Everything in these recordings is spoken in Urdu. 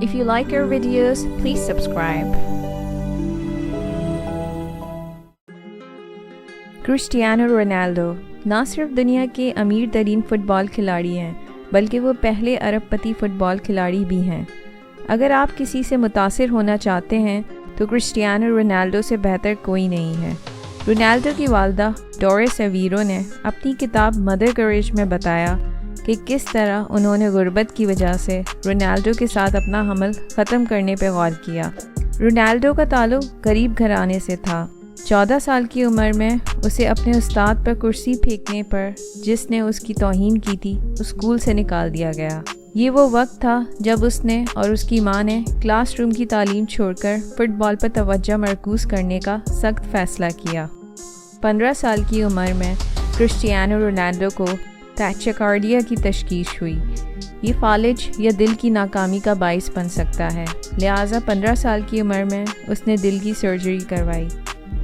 If you like our videos, please subscribe. Cristiano Ronaldo نہ صرف دنیا کے امیر ترین فٹ بال کھلاڑی ہیں بلکہ وہ پہلے ارب پتی فٹ بال کھلاڑی بھی ہیں۔ اگر آپ کسی سے متاثر ہونا چاہتے ہیں تو کرسٹیانو رونالڈو سے بہتر کوئی نہیں ہے۔ رونالڈو کی والدہ ڈورس ایویرو نے اپنی کتاب مدر کریج میں بتایا کہ کس طرح انہوں نے غربت کی وجہ سے رونالڈو کے ساتھ اپنا حمل ختم کرنے پہ غور کیا۔ رونالڈو کا تعلق غریب گھرانے سے تھا۔ 14 سال کی عمر میں اسے اپنے استاد پر کرسی پھینکنے پر، جس نے اس کی توہین کی تھی، اسکول سے نکال دیا گیا۔ یہ وہ وقت تھا جب اس نے اور اس کی ماں نے کلاس روم کی تعلیم چھوڑ کر فٹ بال پر توجہ مرکوز کرنے کا سخت فیصلہ کیا۔ 15 سال کی عمر میں کرسٹیانو رونالڈو کو ٹیچیکارڈیا کی تشخیص ہوئی۔ یہ فالج یا دل کی ناکامی کا باعث بن سکتا ہے، لہٰذا 15 سال کی عمر میں اس نے دل کی سرجری کروائی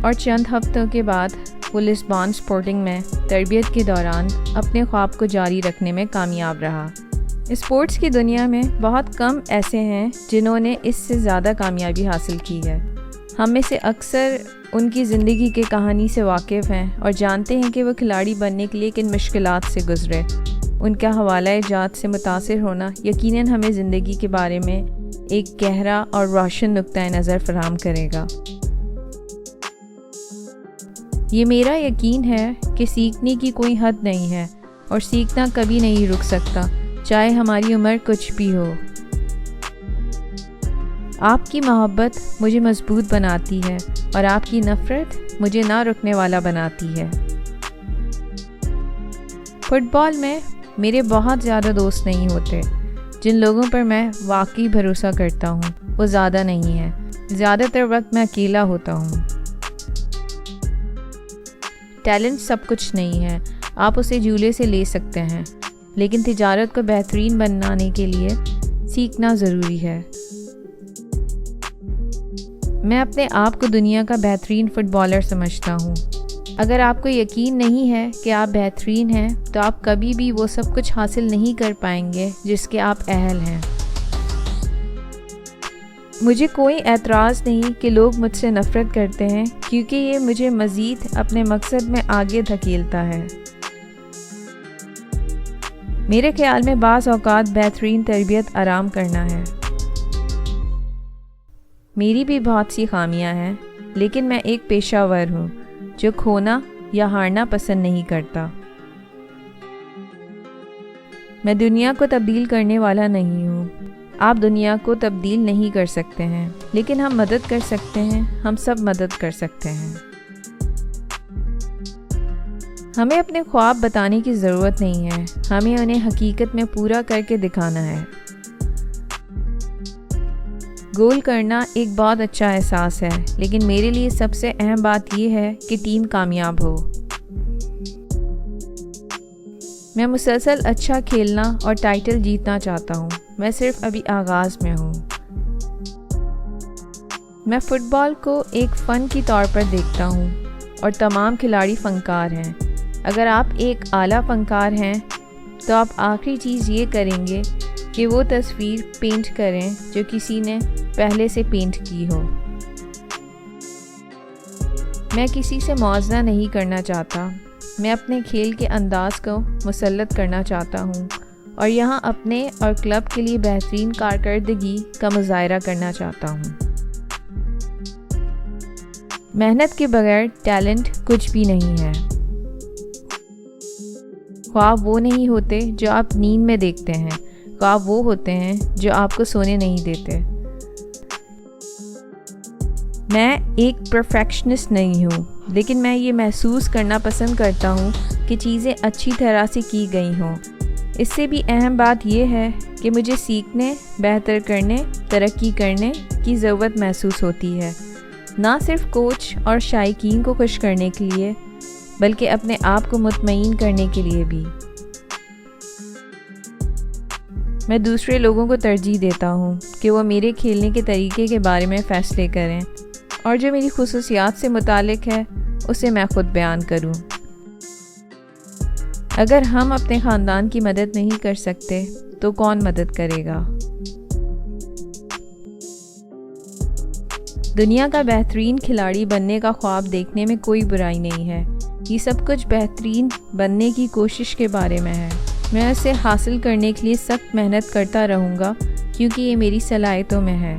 اور چند ہفتوں کے بعد وہ لسبون اسپورٹنگ میں تربیت کے دوران اپنے خواب کو جاری رکھنے میں کامیاب رہا۔ اسپورٹس کی دنیا میں بہت کم ایسے ہیں جنہوں نے اس سے زیادہ کامیابی حاصل کی ہے۔ ہم میں سے اکثر ان کی زندگی کی کہانی سے واقف ہیں اور جانتے ہیں کہ وہ کھلاڑی بننے کے لیے کن مشکلات سے گزرے۔ ان کا حوالہ جات سے متاثر ہونا یقیناً ہمیں زندگی کے بارے میں ایک گہرا اور روشن نقطۂ نظر فراہم کرے گا۔ یہ میرا یقین ہے کہ سیکھنے کی کوئی حد نہیں ہے اور سیکھنا کبھی نہیں رک سکتا، چاہے ہماری عمر کچھ بھی ہو۔ آپ کی محبت مجھے مضبوط بناتی ہے اور آپ کی نفرت مجھے نہ رکنے والا بناتی ہے۔ فٹ بال میں میرے بہت زیادہ دوست نہیں ہوتے۔ جن لوگوں پر میں واقعی بھروسہ کرتا ہوں وہ زیادہ نہیں ہیں۔ زیادہ تر وقت میں اکیلا ہوتا ہوں۔ ٹیلنٹ سب کچھ نہیں ہے، آپ اسے جھولے سے لے سکتے ہیں، لیکن تجارت کو بہترین بنانے کے لیے سیکھنا ضروری ہے۔ میں اپنے آپ کو دنیا کا بہترین فٹ بالر سمجھتا ہوں۔ اگر آپ کو یقین نہیں ہے کہ آپ بہترین ہیں تو آپ کبھی بھی وہ سب کچھ حاصل نہیں کر پائیں گے جس کے آپ اہل ہیں۔ مجھے کوئی اعتراض نہیں کہ لوگ مجھ سے نفرت کرتے ہیں، کیونکہ یہ مجھے مزید اپنے مقصد میں آگے دھکیلتا ہے۔ میرے خیال میں بعض اوقات بہترین تربیت آرام کرنا ہے۔ میری بھی بہت سی خامیاں ہیں، لیکن میں ایک پیشہ ور ہوں جو کھونا یا ہارنا پسند نہیں کرتا۔ میں دنیا کو تبدیل کرنے والا نہیں ہوں۔ آپ دنیا کو تبدیل نہیں کر سکتے ہیں، لیکن ہم مدد کر سکتے ہیں۔ ہم سب مدد کر سکتے ہیں۔ ہمیں اپنے خواب بتانے کی ضرورت نہیں ہے، ہمیں انہیں حقیقت میں پورا کر کے دکھانا ہے۔ گول کرنا ایک بہت اچھا احساس ہے، لیکن میرے لیے سب سے اہم بات یہ ہے کہ ٹیم کامیاب ہو۔ میں مسلسل اچھا کھیلنا اور ٹائٹل جیتنا چاہتا ہوں۔ میں صرف ابھی آغاز میں ہوں۔ میں فٹ بال کو ایک فن کی طور پر دیکھتا ہوں اور تمام کھلاڑی فنکار ہیں۔ اگر آپ ایک اعلیٰ فنکار ہیں تو آپ آخری چیز یہ کریں گے کہ وہ تصویر پینٹ کریں جو کسی نے پہلے سے پینٹ کی ہو۔ میں کسی سے موازنہ نہیں کرنا چاہتا۔ میں اپنے کھیل کے انداز کو مسلط کرنا چاہتا ہوں اور یہاں اپنے اور کلب کے لیے بہترین کارکردگی کا مظاہرہ کرنا چاہتا ہوں۔ محنت کے بغیر ٹیلنٹ کچھ بھی نہیں ہے۔ خواب وہ نہیں ہوتے جو آپ نیند میں دیکھتے ہیں، خواب وہ ہوتے ہیں جو آپ کو سونے نہیں دیتے۔ میں ایک پرفیکشنسٹ نہیں ہوں، لیکن میں یہ محسوس کرنا پسند کرتا ہوں کہ چیزیں اچھی طرح سے کی گئی ہوں۔ اس سے بھی اہم بات یہ ہے کہ مجھے سیکھنے، بہتر کرنے، ترقی کرنے کی ضرورت محسوس ہوتی ہے، نہ صرف کوچ اور شائقین کو خوش کرنے کے لیے بلکہ اپنے آپ کو مطمئن کرنے کے لیے بھی۔ میں دوسرے لوگوں کو ترجیح دیتا ہوں کہ وہ میرے کھیلنے کے طریقے کے بارے میں فیصلے کریں اور جو میری خصوصیات سے متعلق ہے اسے میں خود بیان کروں۔ اگر ہم اپنے خاندان کی مدد نہیں کر سکتے تو کون مدد کرے گا؟ دنیا کا بہترین کھلاڑی بننے کا خواب دیکھنے میں کوئی برائی نہیں ہے، یہ سب کچھ بہترین بننے کی کوشش کے بارے میں ہے۔ میں اسے حاصل کرنے کے لیے سخت محنت کرتا رہوں گا کیونکہ یہ میری صلاحیتوں میں ہے۔